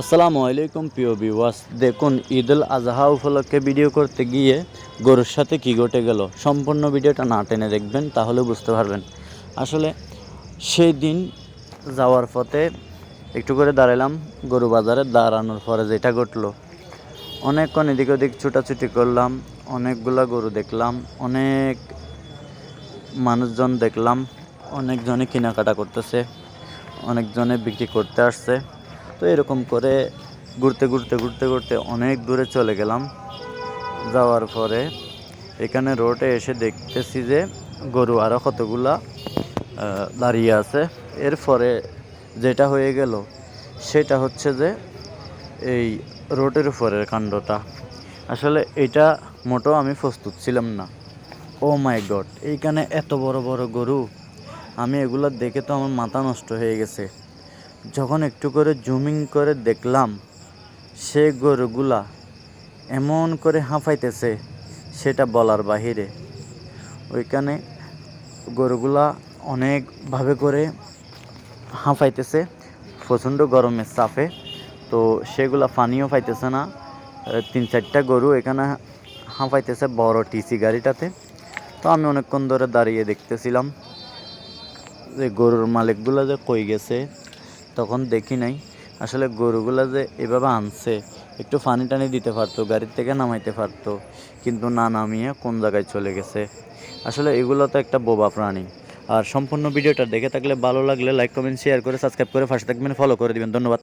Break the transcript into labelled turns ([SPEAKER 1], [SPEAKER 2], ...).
[SPEAKER 1] আসসালামু আলাইকুম প্রিয় ভিউয়ার্স, দেখুন ঈদুল আজহা উপলক্ষে ভিডিও করতে গিয়ে গরুর সাথে কী ঘটে গেল। সম্পূর্ণ ভিডিওটা না টেনে দেখবেন, তাহলে বুঝতে পারবেন। আসলে সেই দিন যাওয়ার পথে একটু করে দাঁড়ালাম, গরু বাজারে দাঁড়ানোর পরে যেটা ঘটলো, অনেকক্ষণ এদিক ওদিক ছুটাছুটি করলাম, অনেকগুলা গরু দেখলাম, অনেক মানুষজন দেখলাম, অনেকজনে কেনাকাটা করতেছে, অনেকজনে বিক্রি করতে আসছে। তো এরকম করে ঘুরতে ঘুরতে ঘুরতে ঘুরতে অনেক দূরে চলে গেলাম। যাওয়ার পরে এখানে রোডে এসে দেখতেছি যে গরু আরও কতগুলা দাঁড়িয়ে আছে। এরপরে যেটা হয়ে গেল সেটা হচ্ছে যে এই রোডের উপরের কাণ্ডটা, আসলে এটা মোটেও আমি প্রস্তুত ছিলাম না। ও মাই গড, এইখানে এত বড় বড় গরু! আমি এগুলো দেখে তো আমার মাথা নষ্ট হয়ে গেছে। যখন একটু করে জুমিং করে দেখলাম, সে গরুগুলা এমন করে হাঁফাইতেছে সেটা বলার বাহিরে। ওইখানে গরুগুলা অনেকভাবে করে হাঁফাইতেছে প্রচণ্ড গরমের চাপে। তো সেগুলা পানিও পাইতেছে না। 3-4টা গরু এখানে হাঁফাইতেছে বড় টিসি গাড়িটাতে। তো আমি অনেকক্ষণ ধরে দাঁড়িয়ে দেখতেছিলাম যে গরুর মালিকগুলো যে কই গেছে। তখন দেখি নাই, আসলে গরুগুলা যে এভাবে আনছে, একটু পানি টানি দিতে পারতো, গাড়ির থেকে নামাইতে পারতো, কিন্তু না নামিয়ে কোন জায়গায় চলে গেছে। আসলে এগুলো তো একটা বোবা প্রাণী। আর সম্পূর্ণ ভিডিওটা দেখে থাকলে ভালো লাগলে লাইক কমেন্ট শেয়ার করে সাবস্ক্রাইব করে পাশে থাকবেন, ফলো করে দিবেন। ধন্যবাদ।